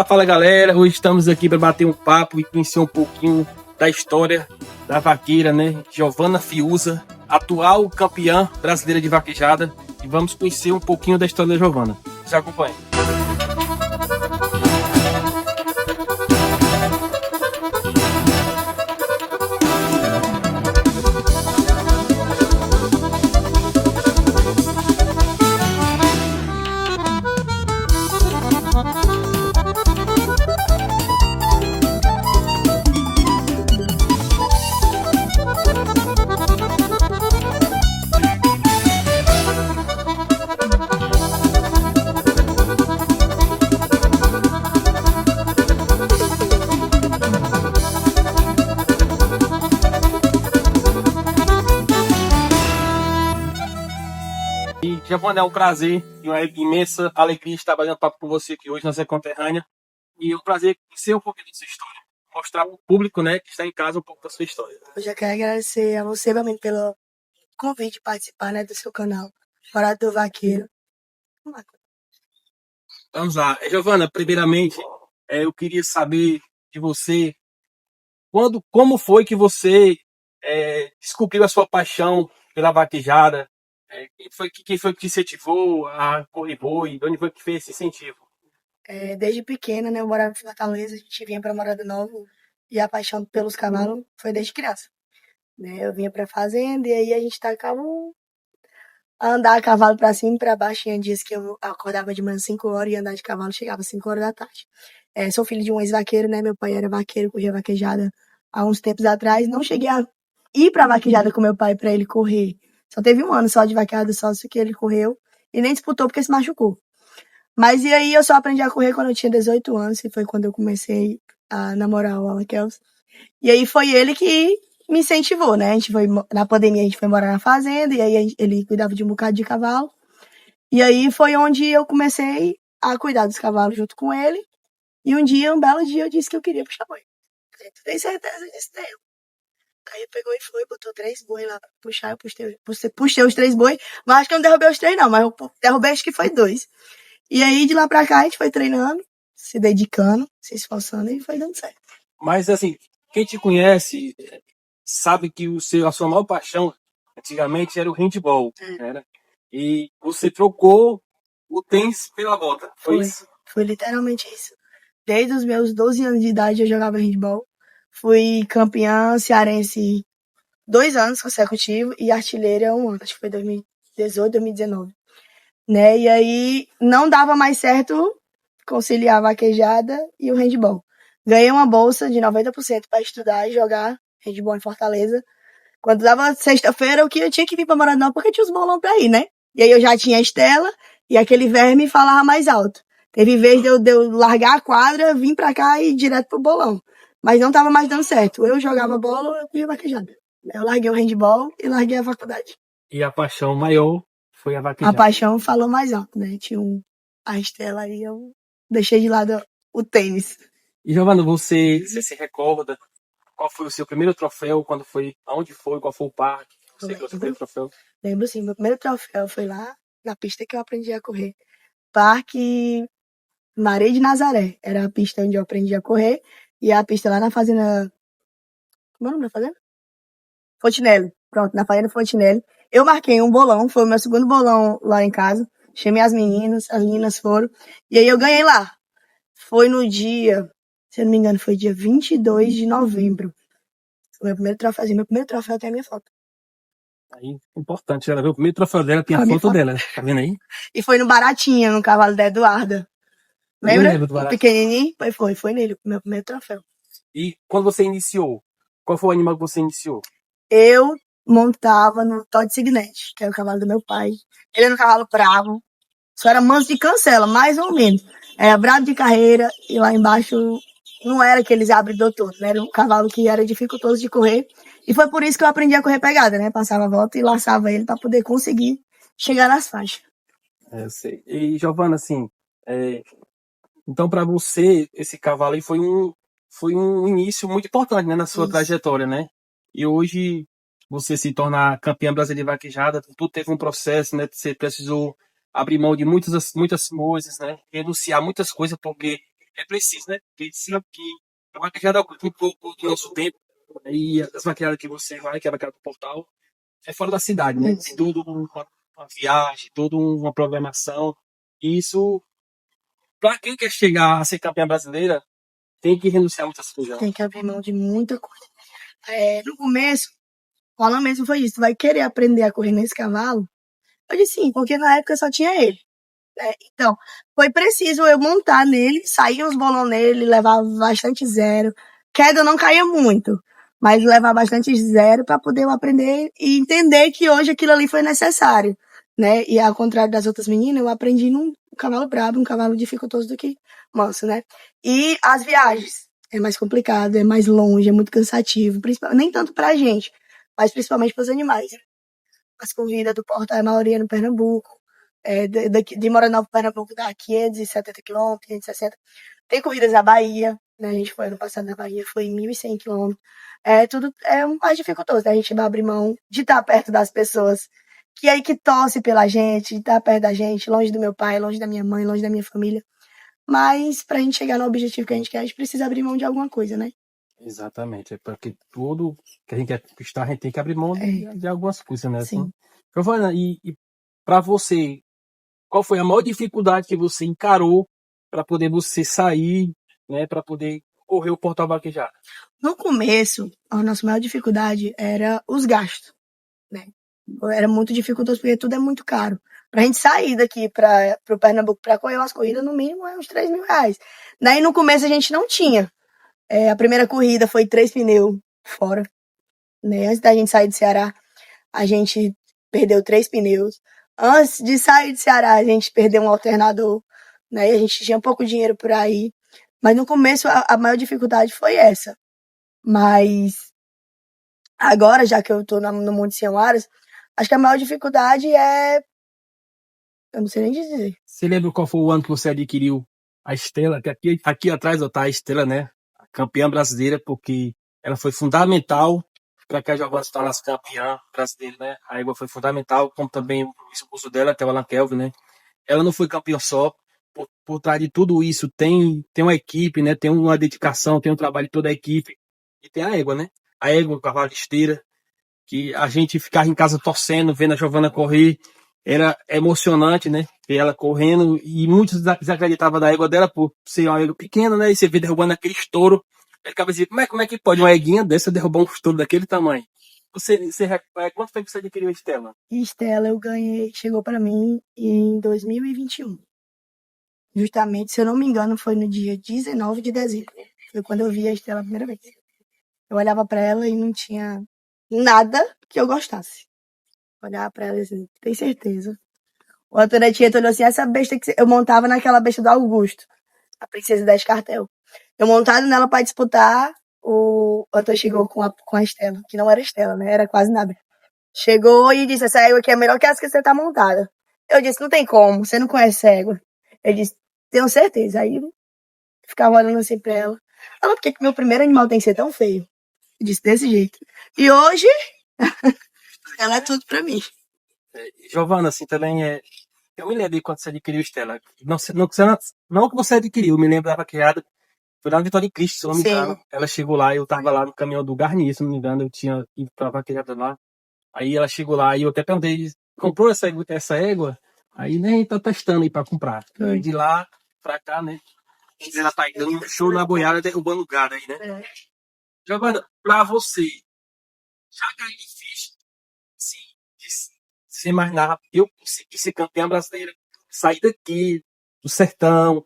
Fala galera, hoje estamos aqui para bater um papo e conhecer um pouquinho da história da vaqueira, né? Giovana Fiuza, atual campeã brasileira de vaquejada, e vamos conhecer um pouquinho da história da Giovana. Se acompanhe. Giovana, é um prazer e uma imensa alegria estar batendo papo com você aqui hoje na Zé Conterrânea. E é um prazer conhecer um pouquinho da sua história, mostrar para o público, né, que está em casa, um pouco da sua história. Eu já quero agradecer a você, realmente, pelo convite de participar, né, do seu canal, Parada do Vaqueiro. Vamos lá. Giovana, primeiramente, eu queria saber de você, como foi que você descobriu a sua paixão pela vaquejada? Quem foi que te incentivou a correr boi? De onde foi que fez esse incentivo? Desde pequena, né, eu morava em Fortaleza, a gente vinha para Morada Nova e a paixão pelos cavalos foi desde criança. Né? Eu vinha para fazenda e aí a gente tacava a andar a cavalo para cima e para baixo. Tinha dias que eu acordava de manhã 5 horas e andar de cavalo chegava às 5 horas da tarde. Sou filho de um ex-vaqueiro, né? Meu pai era vaqueiro, corria vaquejada há uns tempos atrás. Não cheguei a ir pra vaquejada com meu pai pra ele correr. Só teve um ano só de vaquejada, só isso que ele correu. E nem disputou porque se machucou. Mas e aí eu só aprendi a correr quando eu tinha 18 anos. E foi quando eu comecei a namorar o Alan Kels. E aí foi ele que me incentivou, né? A gente foi, na pandemia a gente foi morar na fazenda. E aí ele cuidava de um bocado de cavalo. E aí foi onde eu comecei a cuidar dos cavalos junto com ele. E um belo dia, eu disse que eu queria puxar boi. Tu tem certeza disso? Tenho. Aí pegou e foi, botou 3 boi lá pra puxar. Eu puxei os 3 boi, mas acho que eu não derrubei os 3 não, mas eu derrubei acho que foi 2. E aí de lá pra cá a gente foi treinando, se dedicando, se esforçando e foi dando certo. Mas assim, quem te conhece sabe que a sua maior paixão antigamente era o handball, né? E você trocou o tênis pela bota, foi isso? Foi literalmente isso. Desde os meus 12 anos de idade eu jogava handball. Fui campeã cearense 2 anos consecutivos e artilheira 1 ano, acho que foi 2018, 2019. Né? E aí não dava mais certo conciliar a vaquejada e o handball. Ganhei uma bolsa de 90% para estudar e jogar handball em Fortaleza. Quando dava sexta-feira, eu tinha que vir para Moradão porque tinha os bolão para ir, né? E aí eu já tinha a Estela e aquele verme falava mais alto. Teve vez de eu largar a quadra, vim pra cá e ir direto pro bolão. Mas não tava mais dando certo. Eu jogava bola, eu ia vaquejada. Eu larguei o handball e larguei a faculdade. E a paixão maior foi a vaquejada. A paixão falou mais alto, né? Tinha a Estela aí, eu deixei de lado o tênis. E Giovana, você se recorda qual foi o seu primeiro troféu, quando foi, aonde foi, qual foi o parque? Você ganhou o seu primeiro troféu? Lembro sim, meu primeiro troféu foi lá na pista que eu aprendi a correr. Parque Maré de Nazaré. Era a pista onde eu aprendi a correr. E a pista lá na fazenda... Como é o nome da fazenda? Fontinelli. Pronto, na fazenda Fontinelli. Eu marquei um bolão, foi o meu segundo bolão lá em casa. Chamei as meninas foram. E aí eu ganhei lá. Foi no dia, se eu não me engano, foi dia 22 de novembro. Foi meu primeiro troféuzinho. Meu primeiro troféu tem a minha foto. Aí, importante, ela viu o primeiro troféu dela, tem a foto dela, tá vendo aí? E foi no Baratinha, no cavalo da Eduarda. Lembra? O pequenininho? Foi nele, o meu primeiro troféu. E quando você iniciou, qual foi o animal que você iniciou? Eu montava no Todd Signet, que é o cavalo do meu pai. Ele era um cavalo bravo, só era manso de cancela, mais ou menos. Era bravo de carreira e lá embaixo não era aqueles abridor todo, né? Era um cavalo que era dificultoso de correr. E foi por isso que eu aprendi a correr pegada, né? Passava a volta e laçava ele para poder conseguir chegar nas faixas. Eu sei. E Giovana, assim, então para você esse cavalo aí foi um início muito importante, né, na sua trajetória, né? E hoje você se torna campeã brasileira de vaquejada, tudo teve um processo, né? Você precisou abrir mão de muitas coisas, né? Renunciar muitas coisas porque é preciso, né? Porque sabe que a vaquejada ocupa um pouco do nosso tempo. E as vaquejadas que você vai, que é a vaquejada do portal, é fora da cidade, né? Tem tudo uma viagem, toda uma programação. E isso, para quem quer chegar a ser campeã brasileira, tem que renunciar a muitas coisas. Tem que abrir mão de muita coisa. No começo, o Alan mesmo foi isso. Tu vai querer aprender a correr nesse cavalo? Eu disse sim, porque na época só tinha ele. Então, foi preciso eu montar nele, sair uns bolão nele, levar bastante zero. Queda eu não caía muito, mas levar bastante zero para poder eu aprender e entender que hoje aquilo ali foi necessário, né? E ao contrário das outras meninas, eu aprendi num cavalo brabo, um cavalo dificultoso do que manso, né? E as viagens é mais complicado, é mais longe, é muito cansativo, nem tanto pra gente, mas principalmente para os animais. As corridas do Porto, a maioria no Pernambuco. De Moranal para Pernambuco dá 570 quilômetros, 560. Tem corridas na Bahia, né? A gente foi ano passado na Bahia, foi 1.100 quilômetros. Tudo é mais dificultoso, né? A gente vai abrir mão de estar perto das pessoas que aí que torce pela gente, de estar perto da gente, longe do meu pai, longe da minha mãe, longe da minha família. Mas pra gente chegar no objetivo que a gente quer, a gente precisa abrir mão de alguma coisa, né? Exatamente, é porque tudo que a gente quer conquistar, a gente tem que abrir mão de algumas coisas, né? Assim. Sim. Giovana, e para você, qual foi a maior dificuldade que você encarou para poder você sair, né, para poder correr o Portal Vaquejada? No começo, a nossa maior dificuldade era os gastos, né? Era muito dificultoso porque tudo é muito caro. Pra gente sair daqui para o Pernambuco para correr umas corridas, no mínimo é uns 3 mil reais. Daí no começo a gente não tinha. A primeira corrida foi 3 pneus fora, né? Antes da gente sair do Ceará, a gente perdeu 3 pneus. Antes de sair do Ceará, a gente perdeu um alternador, né? E a gente tinha pouco dinheiro por aí. Mas no começo a maior dificuldade foi essa. Mas agora, já que eu tô no Monte Sião Aras, acho que a maior dificuldade é. Eu não sei nem dizer. Você lembra qual foi o ano que você adquiriu a Estrela? Que aqui atrás está a Estrela, né? A campeã brasileira, porque ela foi fundamental para que a Giovana se tornasse campeã brasileira, né? A égua foi fundamental, como também o esposo dela, que é o Alan Kelvin, né? Ela não foi campeã só. Por trás de tudo isso tem uma equipe, né? Tem uma dedicação, tem um trabalho de toda a equipe. E tem a égua, né? A égua, o cavalo de esteira, que a gente ficava em casa torcendo, vendo a Giovana correr. Era emocionante, né? Ver ela correndo. E muitos desacreditavam da égua dela por ser uma égua pequena, né? E você vê derrubando aquele estouro. Ele ficava assim, como é que pode uma eguinha dessa derrubar um estouro daquele tamanho? Quanto foi que você adquiriu a Estela? Estela eu ganhei, chegou para mim em 2021. Justamente, se eu não me engano, foi no dia 19 de dezembro. Foi quando eu vi a Estela a primeira vez. Eu olhava para ela e não tinha nada que eu gostasse. Olhava para ela e assim, tem certeza. O Antônio Tieto olhou assim, essa besta que eu montava naquela besta do Augusto, a princesa da Escartel. Eu montado nela para disputar, o Antônio chegou com a Estela, que não era Estela, né? Era quase nada. Chegou e disse, essa égua aqui é melhor que as que você tá montada. Eu disse, não tem como, você não conhece a égua. Ele disse, tenho certeza. Aí eu ficava olhando assim pra ela. Ela, por que meu primeiro animal tem que ser tão feio? Eu disse, desse jeito. E hoje, ela é tudo pra mim. Giovana, assim, também é. Eu me lembro de quando você adquiriu Estela. Não que você adquiriu, eu me lembro da vaquejada. Foi lá na Vitória de Cristo, se eu não me engano. Sim. Ela chegou lá, eu tava lá no caminhão do Garnier, se eu não me engano, eu tinha ido pra vaquejada lá. Aí ela chegou lá e eu até perguntei, comprou essa égua? Aí nem tá testando aí pra comprar. Foi. De lá pra cá, né? Ela tá dando um show na boiada, derrubando gado aí, né? É. Giovana, pra você, já caiu difícil, assim, de se imaginar, eu consegui ser campeã brasileira, sair daqui, do sertão,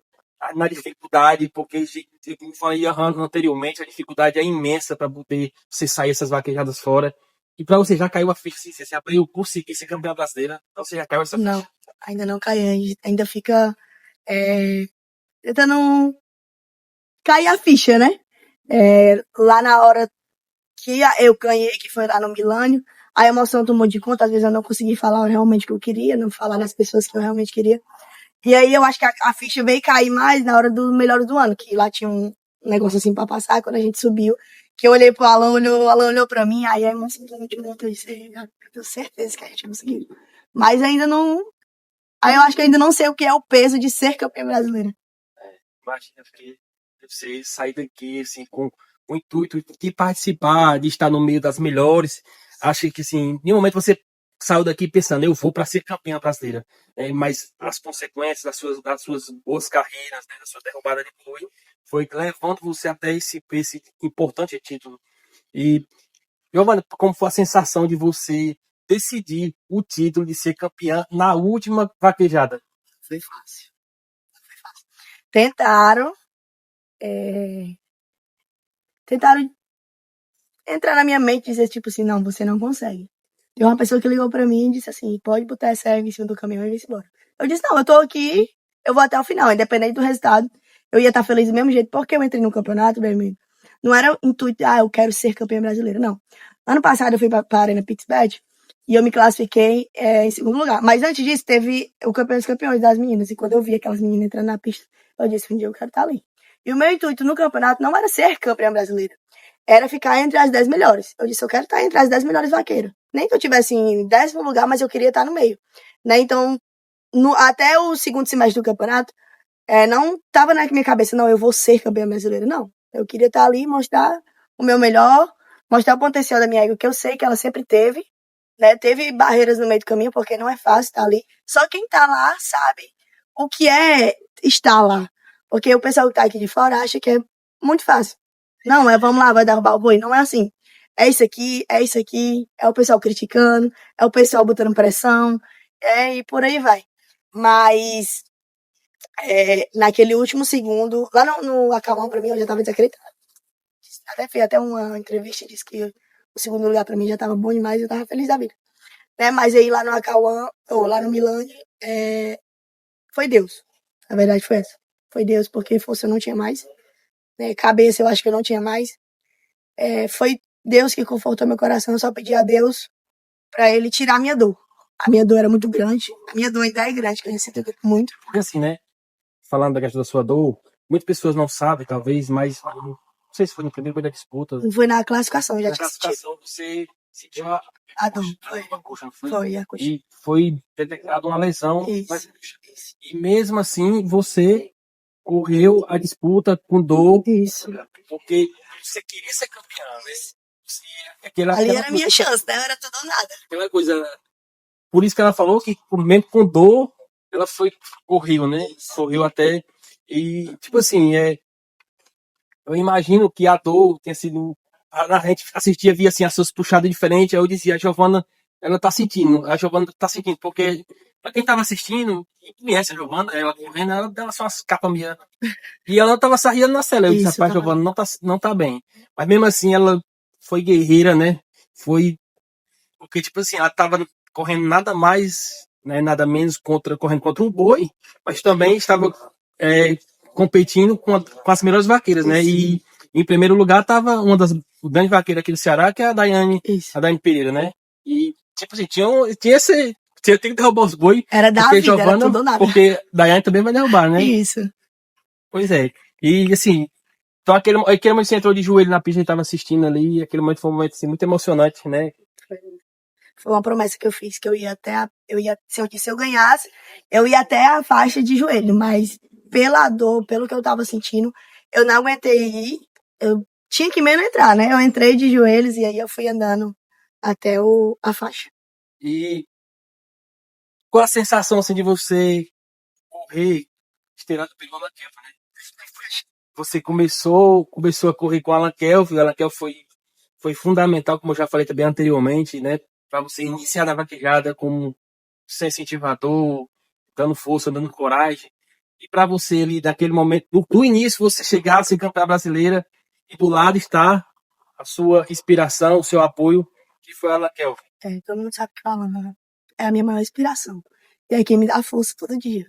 na dificuldade, porque, como eu falei anteriormente, a dificuldade é imensa para poder você sair essas vaquejadas fora. E para você já caiu a ficha, assim, você abriu, eu consegui ser campeã brasileira, então você já caiu essa ficha. Não, ainda não caiu. Ainda fica tentando cair a ficha, né? Lá na hora que eu ganhei, que foi lá no Milânio, a emoção tomou de conta, às vezes eu não consegui falar realmente o que eu queria, não falar das pessoas que eu realmente queria. E aí eu acho que a ficha veio cair mais na hora do Melhores do Ano, que lá tinha um negócio assim pra passar, quando a gente subiu, que eu olhei pro Alan, o Alan olhou pra mim, aí a emoção tomou de conta, eu disse, eu tenho certeza que a gente conseguiu. Mas ainda não... Aí eu acho que ainda não sei o que é o peso de ser campeã brasileira. Imagina que você sair daqui assim, com o intuito de participar, de estar no meio das melhores. Acho que assim, em nenhum momento você saiu daqui pensando, eu vou para ser campeã brasileira. Mas as consequências das suas boas carreiras, né, da sua derrubada de boi, foi levando você até esse importante título. E, Giovana, como foi a sensação de você decidir o título de ser campeã na última vaquejada? Foi fácil. Tentaram, tentaram entrar na minha mente e dizer, tipo assim, não, você não consegue. Tem uma pessoa que ligou pra mim e disse assim, pode botar essa erva em cima do caminhão e vir embora. Eu disse, não, eu tô aqui, eu vou até o final, independente do resultado. Eu ia estar feliz do mesmo jeito, porque eu entrei no campeonato, vermelho. Não era intuito, eu quero ser campeã brasileira, não. Ano passado eu fui pra Arena Pixbet e eu me classifiquei em segundo lugar. Mas antes disso, teve o campeão dos campeões das meninas. E quando eu vi aquelas meninas entrando na pista, eu disse, um dia eu quero estar ali. E o meu intuito no campeonato não era ser campeã brasileira, era ficar entre as 10 melhores. Eu disse, eu quero estar entre as 10 melhores vaqueiras. Nem que eu tivesse em 10º lugar, mas eu queria estar no meio. Né? Então, até o segundo semestre do campeonato, não estava na minha cabeça, não, eu vou ser campeã brasileira. Não. Eu queria estar ali, mostrar o meu melhor, mostrar o potencial da minha égua, que eu sei que ela sempre teve. Né? Teve barreiras no meio do caminho, porque não é fácil estar ali. Só quem está lá sabe o que é estar lá. Porque o pessoal que está aqui de fora acha que é muito fácil. Não, vamos lá, vai derrubar o boi. Não é assim. É isso aqui, é o pessoal criticando, é o pessoal botando pressão, e por aí vai. Mas, naquele último segundo, lá no Acalmão, pra mim, eu já tava desacreditado. Até fiz uma entrevista e disse que o segundo lugar pra mim já tava bom demais e eu tava feliz da vida. Né? Mas aí lá no Acauã, ou lá no Milândia, foi Deus. A verdade foi essa. Foi Deus, porque força eu não tinha mais. Né? Cabeça eu acho que eu não tinha mais. Foi Deus que confortou meu coração. Eu só pedi a Deus pra ele tirar a minha dor. A minha dor era muito grande. A minha dor ainda é grande, que eu sinto muito. Porque assim, né? Falando da questão da sua dor, muitas pessoas não sabem, talvez, mas não sei se foi no primeiro da disputa. Não foi na classificação, já Na tinha sentido. classificação, você sentiu A dor. a coxa, não foi? Foi a coxa. E foi detectada uma lesão. Isso. E mesmo assim, você correu a disputa com dor. Isso. Porque você queria ser campeã, né? Ali era a minha chance, né? Era tudo ou nada. Aquela coisa. Por isso que ela falou que, mesmo com dor, ela correu, né? Correu até. E, tipo assim, eu imagino que a dor tenha sido. A gente assistia, via assim, as suas puxadas diferentes. Aí eu dizia, a Giovana, ela tá sentindo. A Giovana tá sentindo. Porque, pra quem tava assistindo, e conhece a Giovana, ela correndo, ela dava só umas capas minhas. E ela tava sarriando na cela. Eu disse, rapaz, a Giovana não tá bem. Mas mesmo assim, ela foi guerreira, né? Foi. Porque, tipo assim, ela tava correndo nada mais, né, nada menos correndo contra um boi, mas também estava competindo com as melhores vaqueiras, né? E em primeiro lugar estava uma das grandes vaqueiras aqui do Ceará, que é a Daiane Pereira, né? E, tipo assim, tinha que derrubar os boi. Era da vida, Giovana, era tudo ou nada. Porque Daiane também vai derrubar, né? Isso. Pois é. E, assim, então aquele momento você entrou de joelho na pista e estava assistindo ali, aquele momento foi um momento assim, muito emocionante, né? Foi uma promessa que eu fiz, que eu ia se eu ganhasse, eu ia até a faixa de joelho, mas pela dor, pelo que eu tava sentindo, eu não aguentei ir, eu tinha que mesmo entrar, né? Eu entrei de joelhos e aí eu fui andando até a faixa. E qual a sensação, assim, de você correr esteirado pelo Alan Kelvin, né? Você começou a correr com o Alan Kelvin foi fundamental, como eu já falei também anteriormente, né? Para você iniciar na vaquejada como seu incentivador, dando força, dando coragem. E para você ali, naquele momento, do início, você chegar a ser campeã brasileira e do lado está a sua inspiração, o seu apoio, que foi a Alan Kelvin. Todo mundo sabe o que fala, né? É a minha maior inspiração. E é quem me dá força todo dia.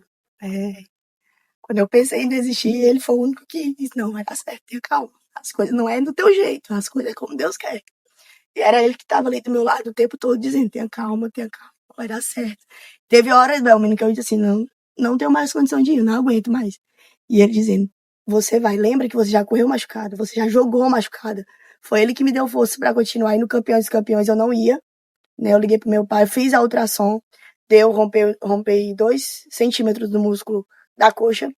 Quando eu pensei em desistir, ele foi o único que disse, não, vai dar certo, tenha calma. As coisas não é do teu jeito, as coisas é como Deus quer. E era ele que estava ali do meu lado o tempo todo, dizendo, tenha calma, vai dar certo. Teve horas, Belmino, que eu disse assim, não tenho mais condição de ir, não aguento mais. E ele dizendo, você vai, lembra que você já correu machucada, você já jogou machucada. Foi ele que me deu força para continuar, e no Campeões dos Campeões eu não ia, né? Eu liguei pro meu pai, fiz a ultrassom, rompei 2 centímetros do músculo da coxa.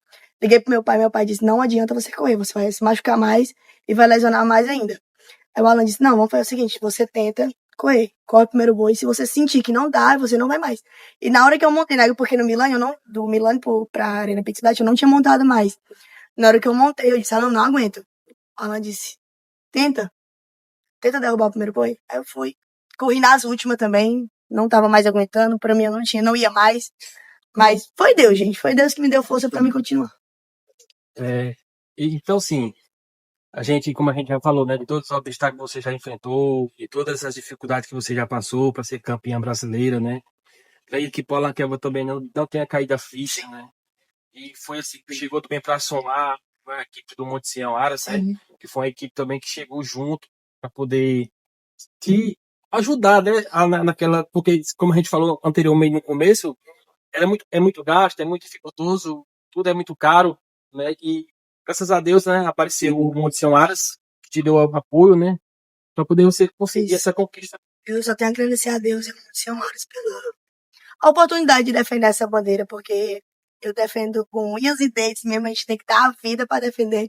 Liguei pro meu pai disse, não adianta você correr, você vai se machucar mais e vai lesionar mais ainda. Aí o Alan disse, não, vamos fazer o seguinte, você tenta correr, corre o primeiro boi, se você sentir que não dá, você não vai mais. E na hora que eu montei, né, porque no Milânio, do Milânio pra Arena Pixidade, eu não tinha montado mais. Na hora que eu montei, eu disse, Alan, não aguento. O Alan disse, tenta derrubar o primeiro boi. Aí eu fui, corri nas últimas também, não tava mais aguentando, pra mim eu não ia mais. Mas foi Deus, gente, foi Deus que me deu força pra mim continuar. Então, sim, a gente, como a gente já falou, né, de todos os obstáculos que você já enfrentou, de todas as dificuldades que você já passou para ser campeã brasileira, né? Creio que Polanqueva também não tenha caído a ficha, né? E foi assim, que chegou também para somar a equipe do Monte Sião Aras, né? Que foi uma equipe também que chegou junto para poder te ajudar, né? Naquela, porque, como a gente falou anteriormente no começo, é muito gasto, é muito dificultoso, tudo é muito caro, né? E graças a Deus, né, apareceu o Monte Sião Aras, que te deu apoio, né? Para poder você conseguir essa conquista. Eu só tenho a agradecer a Deus e ao Monte Sião Aras pela oportunidade de defender essa bandeira, porque eu defendo com unhas e dentes mesmo, a gente tem que dar a vida para defender,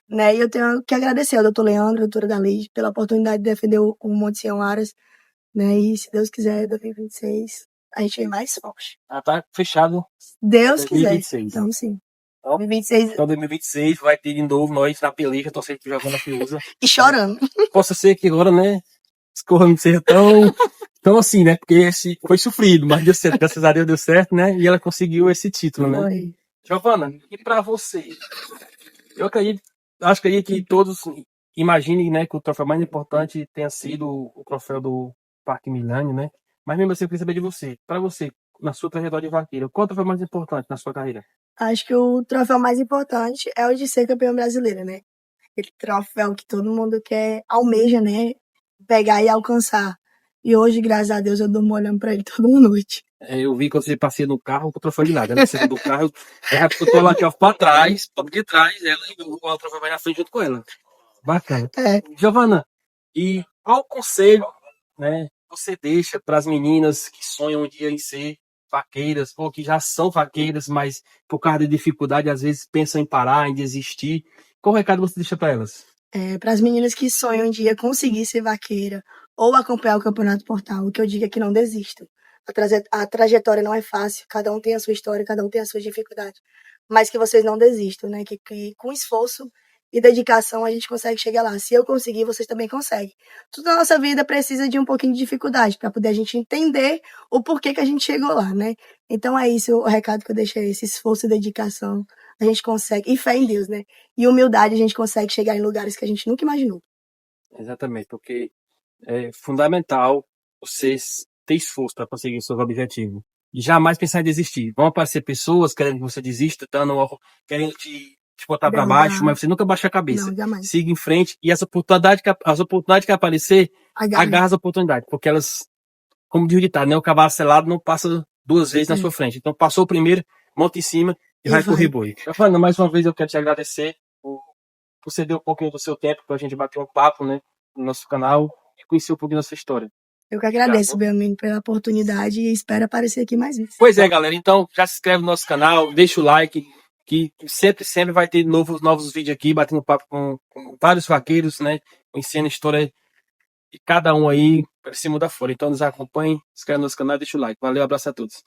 né? E eu tenho que agradecer ao doutor Leandro, a doutora Galide, pela oportunidade de defender o Monte Sião Aras, né? E se Deus quiser, 2026, a gente vem mais forte. Tá fechado. Deus 2026. quiser. Então, sim. Então, 2026. Então, 2026 vai ter de novo nós na peleja, torcendo que jogando a Fiuza. E chorando. Possa ser que agora, né, escorra não seja tão assim, né? Porque foi sofrido, mas deu certo, graças a Deus deu certo, né? E ela conseguiu esse título, né? Foi. Giovana, e para você? Eu acho que todos imaginem, né, que o troféu mais importante tenha sido o troféu do Parque Milânio, né? Mas mesmo assim eu queria saber de você. Para você, na sua trajetória de vaqueiro, qual o troféu mais importante na sua carreira? Acho que o troféu mais importante é o de ser campeão brasileira, né? Aquele troféu que todo mundo quer, almeja, né? Pegar e alcançar. E hoje, graças a Deus, eu durmo olhando pra ele toda noite. Eu vi quando você passeia no carro com o troféu de lado. Ela saiu do carro, ela botou ela aqui ó, pra trás, de trás, ela e o troféu vai na frente junto com ela. Bacana. Giovana, e qual conselho, né, você deixa para as meninas que sonham um dia em ser vaqueiras, ou que já são vaqueiras, mas por causa de dificuldade, às vezes pensam em parar, em desistir? Qual recado você deixa para elas? Para as meninas que sonham um dia conseguir ser vaqueira ou acompanhar o Campeonato Portal, o que eu digo é que não desistam. A trajetória não é fácil, cada um tem a sua história, cada um tem a sua dificuldade. Mas que vocês não desistam, né? Que com esforço e dedicação a gente consegue chegar lá. Se eu conseguir, vocês também conseguem. Tudo na nossa vida precisa de um pouquinho de dificuldade para poder a gente entender o porquê que a gente chegou lá, né? Então é isso, o recado que eu deixo é esse: esforço e dedicação. A gente consegue, e fé em Deus, né? E humildade, a gente consegue chegar em lugares que a gente nunca imaginou. Exatamente, porque é fundamental você ter esforço para conseguir seus objetivos. E jamais pensar em desistir. Vão aparecer pessoas querendo que você desista, querendo te botar para baixo, mas você nunca baixa a cabeça. Não, jamais. Siga em frente e as oportunidades que aparecer, agarra as oportunidades, porque elas, como diz o ditado, né? O cavalo selado não passa duas vezes na sua frente. Então passou o primeiro, monta em cima e vai correr boi. Rafael, mais uma vez eu quero te agradecer por você deu um pouquinho do seu tempo para a gente bater um papo, né, no nosso canal e conhecer um pouquinho da sua história. Eu que agradeço, Belmino, pela oportunidade e espero aparecer aqui mais vezes. Pois é, galera. Então, já se inscreve no nosso canal, deixa o like, que sempre vai ter novos vídeos aqui, batendo papo com vários vaqueiros, né, conhecendo a história de cada um aí, para cima da fora. Então, nos acompanhe, se inscreve no nosso canal e deixa o like. Valeu, abraço a todos.